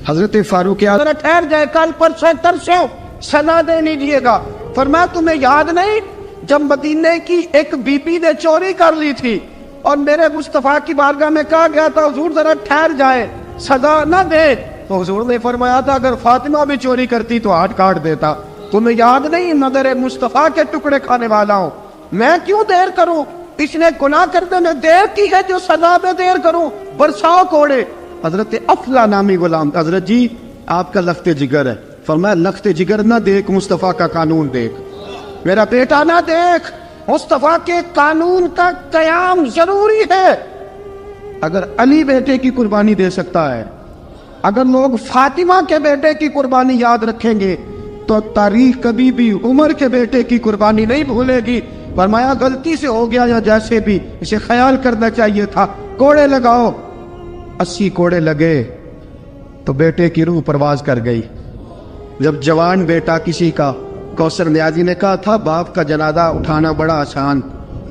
حضرت فاروق اعظم ٹھہر جائے، کل پرسوں ترسوں سنا دے لیجیے گا۔ فرمایا تمہیں یاد نہیں جب مدینے کی ایک بی بی نے چوری کر لی تھی اور میرے مصطفیٰ کی بارگاہ میں کہا گیا تھا حضور ذرا ٹھہر جائے سزا نہ دے، تو حضور نے فرمایا تھا اگر فاطمہ بھی چوری کرتی تو ہاتھ کاٹ دیتا۔ تمہیں یاد نہیں نظر مصطفیٰ کے ٹکڑے کھانے والا ہوں، میں کیوں دیر کروں؟ اس نے گناہ کرنے میں دیر کی ہے جو سزا میں دیر کروں، برساؤ کوڑے۔ حضرت افلا نامی غلام، حضرت جی آپ کا لخت جگر ہے، فرمایا لخت جگر نہ دیکھ، مصطفیٰ کا قانون دیکھ، میرا بیٹا نہ دیکھ، مصطفیٰ کے قانون کا قیام ضروری ہے۔ اگر علی بیٹے کی قربانی دے سکتا ہے، اگر لوگ فاطمہ کے بیٹے کی قربانی یاد رکھیں گے تو تاریخ کبھی بھی عمر کے بیٹے کی قربانی نہیں بھولے گی۔ فرمایا غلطی سے ہو گیا یا جیسے بھی، اسے خیال کرنا چاہیے تھا، کوڑے لگاؤ۔ 80 کوڑے لگے تو بیٹے کی روح پرواز کر گئی۔ جب جوان بیٹا کسی کا، کوثر نیازی نے کہا تھا باپ کا جنازہ اٹھانا بڑا آسان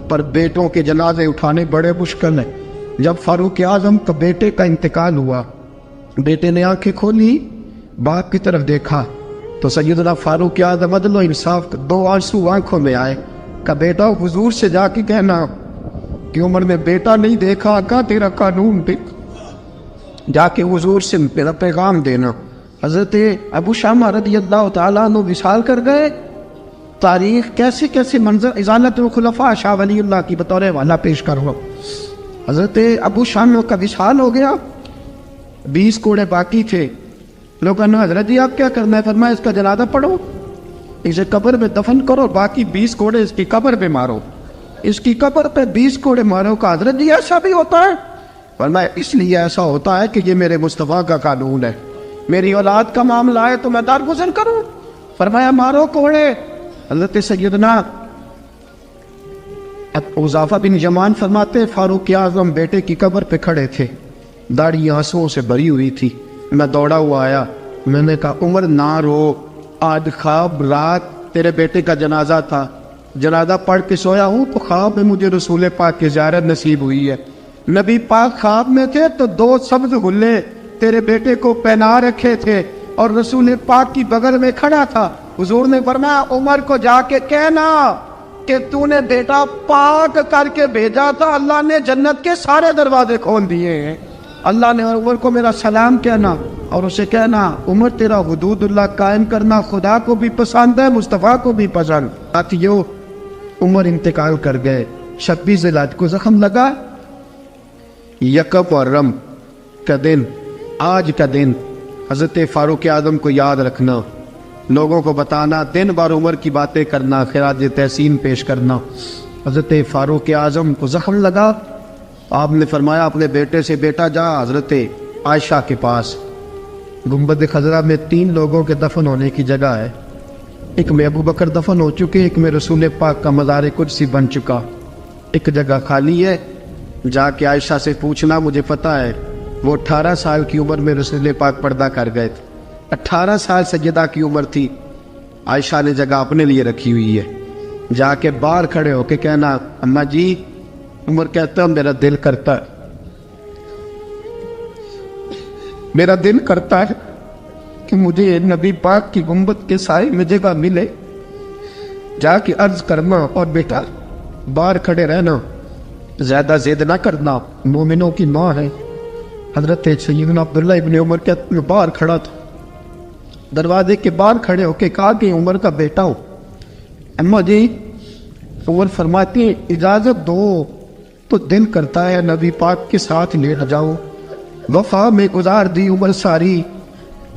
پر بیٹوں کے جنازے اٹھانے بڑے مشکل ہیں۔ جب فاروق اعظم کا بیٹے کا انتقال ہوا، بیٹے نے آنکھیں کھولی، باپ کی طرف دیکھا تو سیدنا فاروق اعظم عدل و انصاف، 2 آنسو آنکھوں میں آئے، کہ بیٹا حضور سے جا کے کہنا کہ عمر نے بیٹا نہیں دیکھا، آقا تیرا قانون دیکھ، جا کے حضور سے میرا پیغام دینا۔ حضرت ابو شامہ رضی اللہ تعالیٰ عنہ وصال کر گئے۔ تاریخ کیسے کیسے منظر ازالت الخلفاء شاہ ولی اللہ کی بطور والا پیش کرو۔ حضرت ابو شامہ کا وصال ہو گیا، 20 کوڑے باقی تھے۔ لوگوں نے حضرت جی آپ کیا کرنا ہے؟ فرمایا اس کا جنازہ پڑھو، اسے قبر میں دفن کرو، باقی 20 کوڑے اس کی قبر پہ مارو، اس کی قبر پہ 20 کوڑے مارو۔ کا حضرت جی ایسا بھی ہوتا ہے؟ فرمایا اس لیے ایسا ہوتا ہے کہ یہ میرے مصطفیٰ کا قانون ہے، میری اولاد کا معاملہ ہے تو میں درگزر کروں۔ فرمایا مارو کوڑے۔ حضرت سیدنا حذیفہ بن یمان فرماتے فاروق اعظم بیٹے کی قبر پہ کھڑے تھے، داڑھی آنسوؤں سے بھری ہوئی تھی۔ میں دوڑا ہوا آیا، میں نے کہا عمر نہ رو، آج خواب رات تیرے بیٹے کا جنازہ تھا، جنازہ پڑھ کے سویا ہوں تو خواب میں مجھے رسول پاک کی زیارت نصیب ہوئی ہے۔ نبی پاک خواب میں تھے تو 2 سبز غلے تیرے بیٹے کو پہنا رکھے تھے اور رسول پاک کی بغل میں کھڑا تھا۔ حضور نے فرمایا عمر کو جا کے کہنا کہ تو نے بیٹا پاک کر کے بھیجا تھا، اللہ نے جنت کے سارے دروازے کھول دیے ہیں۔ اللہ نے عمر کو میرا سلام کہنا اور اسے کہنا عمر تیرا حدود اللہ قائم کرنا خدا کو بھی پسند ہے، مصطفیٰ کو بھی پسند۔ ساتھیو عمر انتقال کر گئے، 26 ذوالحج کو زخم لگا۔ یکم محرم کا دن، آج کا دن حضرت فاروق اعظم کو یاد رکھنا، لوگوں کو بتانا، دن بار عمر کی باتیں کرنا، خراج تحسین پیش کرنا۔ حضرت فاروق اعظم کو زخم لگا، آپ نے فرمایا اپنے بیٹے سے بیٹا جا حضرت عائشہ کے پاس، گنبد خضرا میں 3 لوگوں کے دفن ہونے کی جگہ ہے، ایک میں ابو بکر دفن ہو چکے، ایک میں رسول پاک کا مزار قدسی بن چکا، ایک جگہ خالی ہے، جا کے عائشہ سے پوچھنا، مجھے پتہ ہے وہ 18 سال کی عمر میں رسول پاک پردہ کر گئے تھے، 18 سال سیدہ کی عمر تھی، عائشہ نے جگہ اپنے لیے رکھی ہوئی ہے، جا کے باہر کھڑے ہو کے کہنا اماں جی، عمر کہتا ہے میرا دل کرتا ہے، میرا دل کرتا ہے کہ مجھے نبی پاک کی گنبد کے سائے میں جگہ ملے، جا کے عرض کرنا اور بیٹا باہر کھڑے رہنا، زیادہ زید نہ کرنا، مومنوں کی ماں ہے۔ حضرت سیدنا عبداللہ ابن عمر کہتے ہیں باہر کھڑا تھا، دروازے کے باہر کھڑے ہو کے کہا کہ عمر کا بیٹا ہو، اماں جی عمر فرماتے ہیں اجازت دو تو دل کرتا ہے نبی پاک کے ساتھ لیٹ جاؤ، وفا میں گزار دی عمر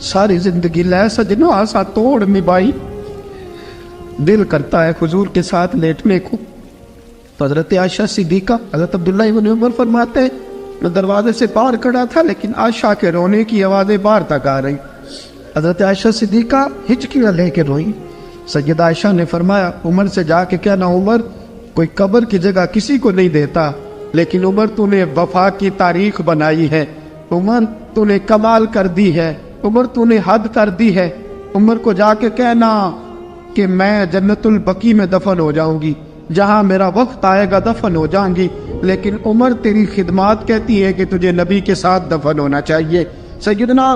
ساری زندگی لے سجنوں آسا توڑ نبھائی، دل کرتا ہے حضور کے ساتھ لیٹنے کو۔ تو حضرت عائشہ صدیقہ، حضرت عبداللہ ابن عمر فرماتے ہیں میں دروازے سے باہر کھڑا تھا لیکن عائشہ کے رونے کی آوازیں باہر تک آ رہی، حضرت عائشہ صدیقہ ہچکیاں لے کے روئی۔ سیدہ عائشہ نے فرمایا عمر سے جا کے کہنا عمر کوئی قبر کی جگہ کسی کو نہیں دیتا، لیکن عمر تو نے وفا کی تاریخ بنائی ہے، عمر تو نے کمال کر دی ہے، عمر تو نے حد کر دی ہے، عمر کو جا کے کہنا کہ میں جنت البقیع میں دفن ہو جاؤں گی، جہاں میرا وقت آئے گا دفن ہو جاؤں گی، لیکن عمر تیری خدمات کہتی ہے کہ تجھے نبی کے ساتھ دفن ہونا چاہیے۔ سیدنا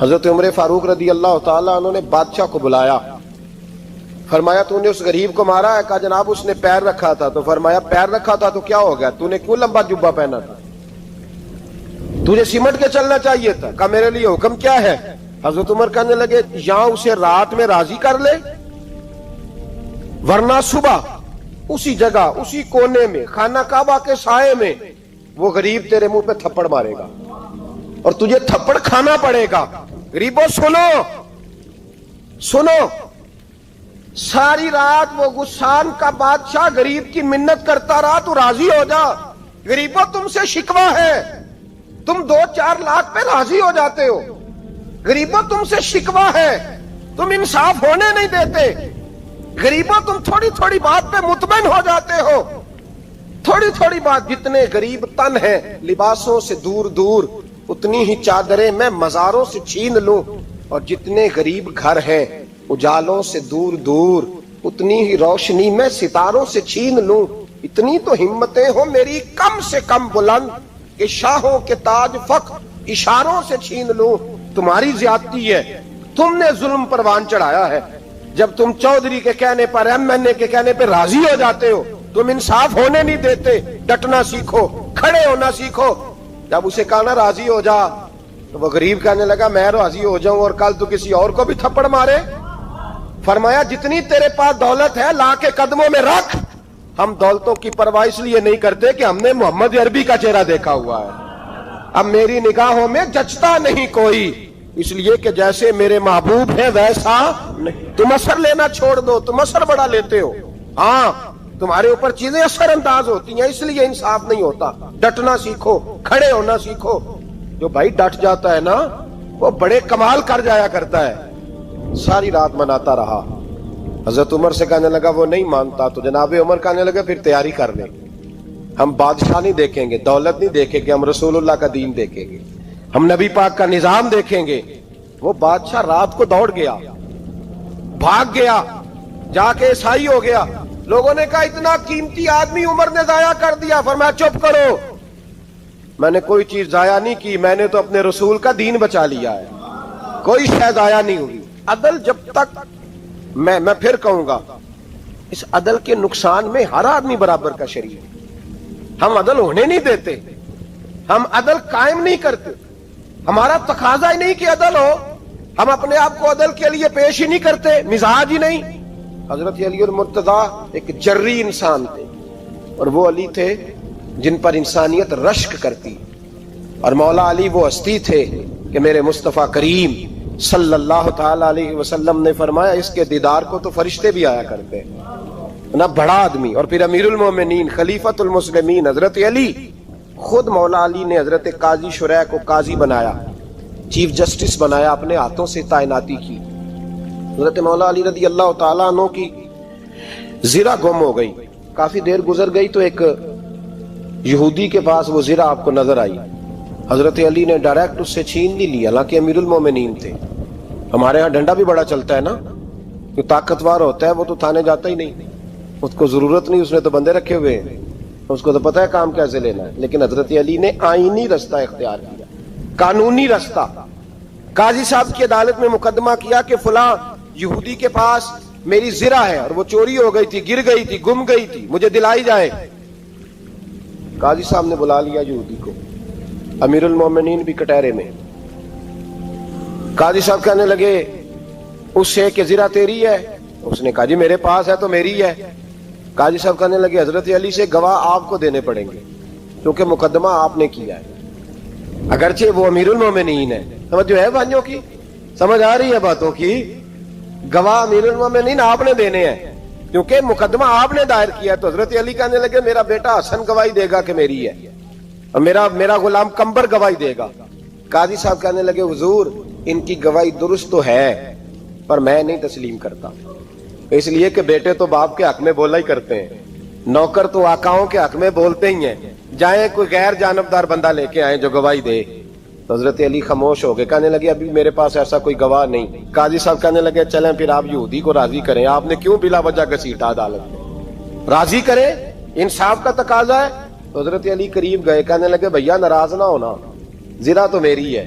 حضرت عمر فاروق رضی اللہ تعالیٰ عنہ نے بادشاہ کو بلایا، فرمایا تو نے اس غریب کو مارا ہے؟ کہا جناب اس نے پیر رکھا تھا۔ تو فرمایا پیر رکھا تھا تو کیا ہو گیا، تو نے کیوں لمبا جبہ پہنا تھا، تجھے سمٹ کے چلنا چاہیے تھا۔ کہا میرے لیے حکم کیا ہے؟ حضرت عمر کہنے لگے یہاں اسے رات میں راضی کر لے، ورنہ صبح اسی جگہ اسی کونے میں خانہ کعبہ کے سائے میں وہ غریب تیرے منہ پہ تھپڑ مارے گا اور تجھے تھپڑ کھانا پڑے گا۔ غریبوں سنو سنو، ساری رات وہ غسان کا بادشاہ غریب کی منت کرتا رہا، تو راضی ہو جا۔ غریبوں تم سے شکوہ ہے، تم 2-4 لاکھ پہ راضی ہو جاتے ہو۔ غریبوں تم سے شکوہ ہے، تم انصاف ہونے نہیں دیتے۔ غریبوں تم تھوڑی تھوڑی بات پہ مطمئن ہو جاتے ہو، تھوڑی تھوڑی بات۔ جتنے غریب تن ہیں لباسوں سے دور دور، اتنی ہی چادریں میں مزاروں سے چھین لوں، اور جتنے غریب گھر ہیں اجالوں سے دور دور، اتنی ہی روشنی میں ستاروں سے چھین لوں۔ اتنی تو ہمتیں ہو میری کم سے کم بلند کہ شاہوں کے تاج فخر اشاروں سے چھین لوں۔ تمہاری زیادتی ہے، تم نے ظلم پروان چڑھایا ہے۔ جب تم چودھری کے کہنے پر ایم این اے کے کہنے پہ راضی ہو جاتے ہو، تم انصاف ہونے نہیں دیتے۔ ڈٹنا سیکھو، کھڑے ہونا سیکھو۔ جب اسے کہا نا راضی ہو جا، تو وہ غریب کہنے لگا میں راضی ہو جاؤں اور کل تو کسی اور کو بھی تھپڑ مارے؟ فرمایا جتنی تیرے پاس دولت ہے لا کے قدموں میں رکھ۔ ہم دولتوں کی پرواہ اس لیے نہیں کرتے کہ ہم نے محمد عربی کا چہرہ دیکھا ہوا ہے، اب میری نگاہوں میں جچتا نہیں کوئی، اس لیے کہ جیسے میرے محبوب ہیں ویسا نہیں۔ تم اثر لینا چھوڑ دو، تم اثر بڑا لیتے ہو۔ ہاں تمہارے اوپر چیزیں اثر انداز ہوتی ہیں، اس لیے انصاف نہیں ہوتا۔ ڈٹنا سیکھو، کھڑے ہونا سیکھو۔ جو بھائی ڈٹ جاتا ہے نا وہ بڑے کمال کر جایا کرتا ہے۔ ساری رات مناتا رہا۔ حضرت عمر سے کہنے لگا وہ نہیں مانتا، تو جناب عمر کہنے لگا پھر تیاری کر لیں، ہم بادشاہ نہیں دیکھیں گے، دولت نہیں دیکھیں گے، ہم رسول اللہ کا دین دیکھیں گے، ہم نبی پاک کا نظام دیکھیں گے۔ وہ بادشاہ رات کو دوڑ گیا، بھاگ گیا، جا کے عیسائی ہو گیا۔ لوگوں نے کہا اتنا قیمتی آدمی عمر نے ضائع کر دیا۔ فرمایا چپ کرو، میں نے کوئی چیز ضائع نہیں کی، میں نے تو اپنے رسول کا دین بچا لیا ہے، کوئی شے ضائع نہیں ہوئی۔ عدل جب تک میں پھر کہوں گا، اس عدل کے نقصان میں ہر آدمی برابر کا شریک ہے۔ ہم عدل ہونے نہیں دیتے، ہم عدل قائم نہیں کرتے، ہمارا تقاضا ہی نہیں کہ عدل ہو، ہم اپنے آپ کو عدل کے لیے پیش ہی نہیں کرتے، مزاج ہی نہیں۔ حضرت علی المرتضیٰ ایک جری انسان تھے، اور وہ علی تھے جن پر انسانیت رشک کرتی، اور مولا علی وہ ہستی تھے کہ میرے مصطفیٰ کریم صلی اللہ تعالی علیہ وسلم نے فرمایا اس کے دیدار کو تو فرشتے بھی آیا کرتے ہیں، نہ بڑا آدمی۔ اور پھر امیر المومنین خلیفۃ المسلمین حضرت علی، خود مولا علی نے حضرت قاضی شریح کو قاضی بنایا، چیف جسٹس بنایا، اپنے ہاتھوں سے تعیناتی کی۔ حضرت مولا علی رضی اللہ تعالیٰ عنہ کی زرہ گم ہو گئی، کافی دیر گزر گئی تو ایک یہودی کے پاس وہ زرہ آپ کو نظر آئی۔ حضرت علی نے ڈائریکٹ اس سے چھین نہیں لیا، حالانکہ امیر المومنین تھے۔ ہمارے ہاں ڈنڈا بھی بڑا چلتا ہے نا، جو طاقتور ہوتا ہے وہ تو تھانے جاتا ہی نہیں، اس کو ضرورت نہیں، اس نے تو بندے رکھے ہوئے ہیں، اس کو تو پتہ ہے کام کیسے لینا ہے۔ لیکن حضرت علی نے آئینی رستہ اختیار کیا، قانونی رستہ۔ قاضی صاحب کی عدالت میں مقدمہ کیا کہ فلاں یہودی کے پاس میری زرہ ہے اور وہ چوری ہو گئی تھی، گر گئی تھی، گم گئی تھی، مجھے دلائی جائے۔ قاضی صاحب نے بلا لیا یہودی کو، امیر المومنین بھی کٹہرے میں۔ قاضی صاحب کہنے لگے اس سے کہ زرہ تیری ہے؟ اس نے کہا جی میرے پاس ہے تو میری ہے۔ قاضی صاحب کہنے لگے حضرت علی سے گواہ آپ کو دینے پڑیں گے کیونکہ مقدمہ آپ نے کیا ہے، اگرچہ وہ امیر المومنین ہے۔ سمجھ جو ہے بھائیوں کی، سمجھ آ رہی ہے باتوں کی؟ گواہ امیر المومنین آپ نے دینے ہیں کیونکہ مقدمہ آپ نے دائر کیا۔ تو حضرت علی کہنے لگے میرا بیٹا حسن گواہی دے گا کہ میری ہے، اور میرا غلام کمبر گواہی دے گا۔ قاضی صاحب کہنے لگے حضور ان کی گواہی درست تو ہے پر میں نہیں تسلیم کرتا، اس لیے کہ بیٹے تو باپ کے حق میں بولا ہی کرتے ہیں، نوکر تو آقاؤں کے حق میں بولتے ہی ہیں، جائیں کوئی غیر جانبدار بندہ لے کے آئیں جو گواہی دے۔ تو حضرت علی خاموش ہو گئے، کہنے لگے ابھی میرے پاس ایسا کوئی گواہ نہیں۔ قاضی صاحب کہنے لگے چلیں پھر آپ یہودی کو راضی کریں، آپ نے کیوں بلا وجہ گھسیٹا عدالت میں، راضی کریں، انصاف کا تقاضا ہے۔ تو حضرت علی قریب گئے، کہنے لگے بھیا ناراض نہ ہونا، زرہ تو میری ہے،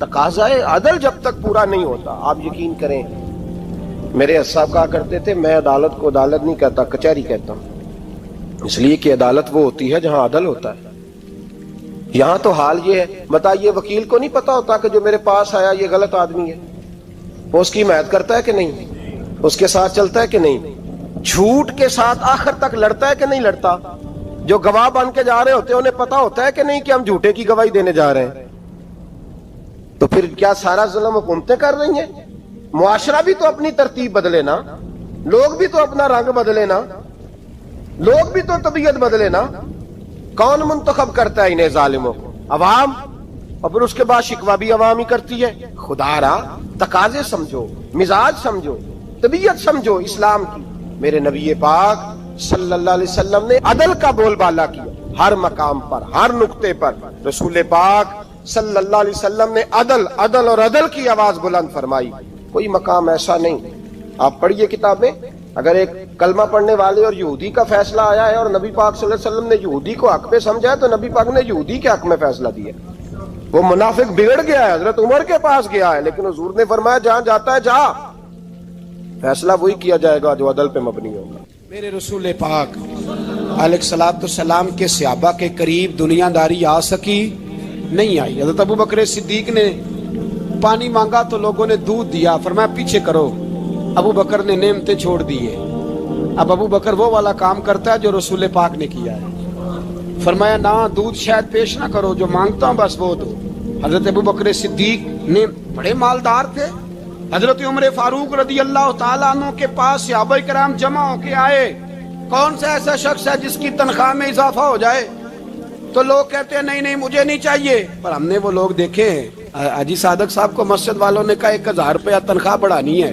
تقاضا عدل جب تک پورا نہیں ہوتا، آپ یقین کریں میرے صاحب کہا کرتے تھے میں عدالت کو عدالت نہیں کہتا کچہری کہتا ہوں، اس لیے کہ عدالت وہ ہوتی ہے جہاں عدل ہوتا ہے۔ یہاں تو حال یہ ہے، بتائیے وکیل کو نہیں پتا ہوتا کہ جو میرے پاس آیا یہ غلط آدمی ہے، وہ اس کی حمایت کرتا ہے کہ نہیں، اس کے ساتھ چلتا ہے کہ نہیں، جھوٹ کے ساتھ آخر تک لڑتا ہے کہ نہیں لڑتا، جو گواہ بن کے جا رہے ہوتے ہیں انہیں پتا ہوتا ہے کہ نہیں کہ ہم جھوٹے کی گواہی دینے جا رہے ہیں، تو پھر کیا سارا ظلم حکومتیں کر رہی ہیں؟ معاشرہ بھی تو اپنی ترتیب بدلے نا، لوگ بھی تو اپنا رنگ بدلے نا، لوگ بھی تو طبیعت بدلے نا۔ کون منتخب کرتا ہے انہیں ظالموں کو؟ عوام، اور پھر اس کے بعد شکوہ بھی عوام ہی کرتی ہے۔ خدا را تقاضے سمجھو، مزاج سمجھو، طبیعت سمجھو اسلام کی۔ میرے نبی پاک صلی اللہ علیہ وسلم نے عدل کا بول بالا کیا، ہر مقام پر، ہر نقطے پر رسول پاک صلی اللہ علیہ وسلم نے عدل عدل اور عدل کی آواز بلند فرمائی۔ کوئی مقام ایسا نہیں، آپ پڑھیے کتابیں، اگر ایک کلمہ پڑھنے والے اور یہودی کا فیصلہ آیا ہے اور نبی پاک صلی اللہ علیہ وسلم نے یہودی کو حق پہ سمجھا ہے تو نبی پاک نے یہودی کے حق میں فیصلہ دیا۔ وہ منافق بگڑ گیا ہے، حضرت عمر کے پاس گیا ہے، لیکن حضور نے فرمایا جہاں جاتا ہے جا، فیصلہ وہی کیا جائے گا جو عدل پہ مبنی ہوگا۔ میرے رسول پاک علیہ الصلوۃ والسلام کے صحابہ کے قریب دنیا داری آ سکی نہیں آئی۔ حضرت ابو بکر صدیق نے پانی مانگا تو لوگوں نے دودھ دیا، فرمایا پیچھے کرو، ابو بکر نے نعمتیں چھوڑ دیے۔ اب ابو بکر وہ والا کام کرتا ہے جو رسول پاک نے کیا ہے، فرمایا نہ دودھ شاید پیش نہ کرو، جو مانگتا ہوں بس وہ دو۔ حضرت ابو بکر صدیق نے بڑے مالدار تھے، حضرت عمر فاروق رضی اللہ تعالیٰ عنہ کے پاس صحابہ کرام جمع ہو کے آئے، کون سا ایسا شخص ہے جس کی تنخواہ میں اضافہ ہو جائے؟ تو لوگ کہتے ہیں نہیں نہیں مجھے نہیں چاہیے، پر ہم نے وہ لوگ دیکھے ہیں۔ حاجی صادق صاحب کو مسجد والوں نے کہا 1000 روپیہ تنخواہ بڑھانی ہے،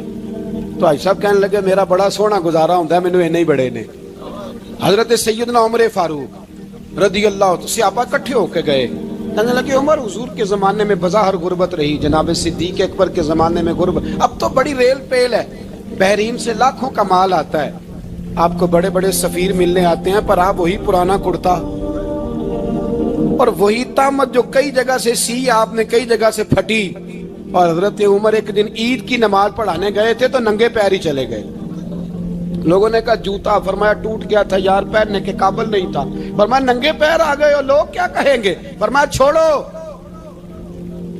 تو حاجی صاحب کہنے لگے میرا بڑا سونا گزارا ہوتا ہے، مینوں نہیں بڑے نے۔ حضرت سیدنا عمر فاروق رضی اللہ عنہ صحابہ اکٹھے ہو کے گئے، کہنے لگے عمر حضور کے زمانے میں بظاہر غربت رہی، جناب صدیق اکبر کے زمانے میں غربت، اب تو بڑی ریل پیل ہے، بحرین سے لاکھوں کا مال آتا ہے، آپ کو بڑے بڑے سفیر ملنے آتے ہیں، پر آپ وہی پرانا کرتا اور وہی طامت جو کئی جگہ سے سی آپ نے کئی جگہ سے پھٹی۔ اور حضرت عمر ایک دن عید کی نماز پڑھانے گئے تھے تو ننگے پیر ہی چلے گئے، لوگوں نے کہا جوتا، فرمایا ٹوٹ گیا تھا یار، پہننے کے قابل نہیں تھا، فرمایا ننگے پیر آ گئے اور لوگ کیا کہیں گے، فرمایا چھوڑو،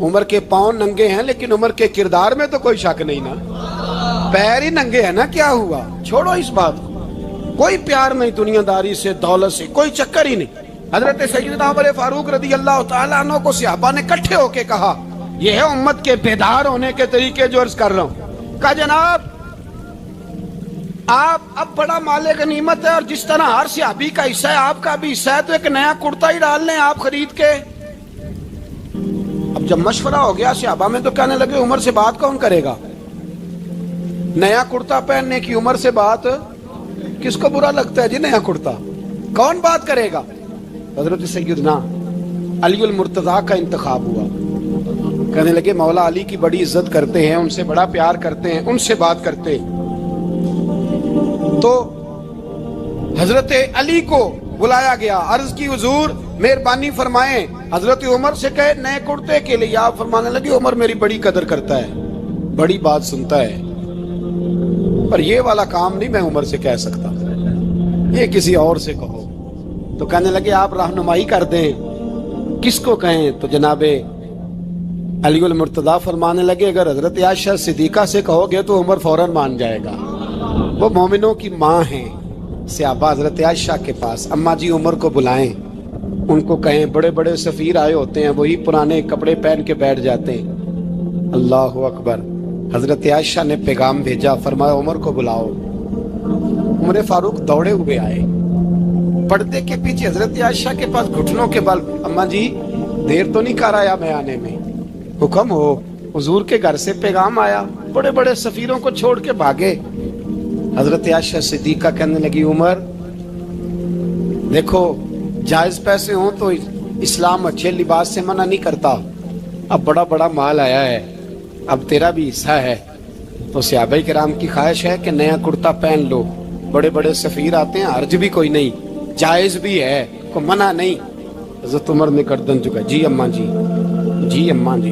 عمر کے پاؤں ننگے ہیں لیکن عمر کے کردار میں تو کوئی شک نہیں نا، پیر ہی ننگے ہیں نا، کیا ہوا، چھوڑو اس بات کو، کوئی پیار نہیں دنیا داری سے، دولت سے کوئی چکر ہی نہیں۔ حضرت سیدنا عمر فاروق رضی اللہ تعالیٰ عنہ کو صحابہ نے اکٹھے ہو کے کہا، یہ ہے امت کے بیدار ہونے کے طریقے جو عرض کر رہا ہوں۔ کہا جناب آپ اب بڑا مال غنیمت ہے اور جس طرح ہر صحابی کا حصہ ہے آپ کا بھی حصہ ہے، تو ایک نیا کرتا ہی ڈال لیں آپ خرید کے۔ اب جب مشورہ ہو گیا صحابہ میں تو کہنے لگے عمر سے بات کون کرے گا، نیا کرتا پہننے کی عمر سے بات کس کو برا لگتا ہے جی، نیا کرتا کون بات کرے گا؟ حضرت سیدنا علی المرتضیٰ کا انتخاب ہوا، کہنے لگے مولا علی کی بڑی عزت کرتے ہیں، ان سے بڑا پیار کرتے ہیں، ان سے بات کرتے ہیں۔ تو حضرت علی کو بلایا گیا، عرض کی حضور مہربانی فرمائیں، حضرت عمر سے کہے نئے کرتے کے لیے، آپ فرمانے لگے عمر میری بڑی قدر کرتا ہے، بڑی بات سنتا ہے، پر یہ والا کام نہیں میں عمر سے کہہ سکتا، یہ کسی اور سے کہو۔ تو کہنے لگے آپ رہنمائی کر دیں کس کو کہیں، تو جناب علی المرتضیٰ فرمانے لگے اگر حضرت عائشہ صدیقہ سے کہو گے تو عمر فوراً مان جائے گا، وہ مومنوں کی ماں ہیں۔ صحابہ حضرت عائشہ کے پاس، اماں جی عمر کو بلائیں، ان کو کہیں، بڑے بڑے سفیر آئے ہوتے ہیں وہی پرانے کپڑے پہن کے بیٹھ جاتے ہیں۔ اللہ اکبر، حضرت عائشہ نے پیغام بھیجا، فرمایا عمر کو بلاؤ۔ عمر فاروق دوڑے ہوئے آئے، پردے کے پیچھے حضرت عائشہ کے پاس گھٹنوں کے بل، اماں جی دیر تو نہیں کر آیا میں آنے میں؟ حکم ہو، حضور کے گھر سے پیغام آیا، بڑے بڑے سفیروں کو چھوڑ کے بھاگے۔ حضرت عائشہ صدیقہ کہنے لگی عمر دیکھو جائز پیسے ہوں تو اسلام اچھے لباس سے منع نہیں کرتا، اب بڑا بڑا مال آیا ہے، اب تیرا بھی حصہ ہے، تو صحابہ کرام کی خواہش ہے کہ نیا کرتا پہن لو، بڑے بڑے سفیر آتے ہیں، حرج بھی کوئی نہیں، جائز بھی ہے، کوئی منع نہیں۔ حضرت عمر نے گردن جھکا، جی اماں جی، جی اماں جی،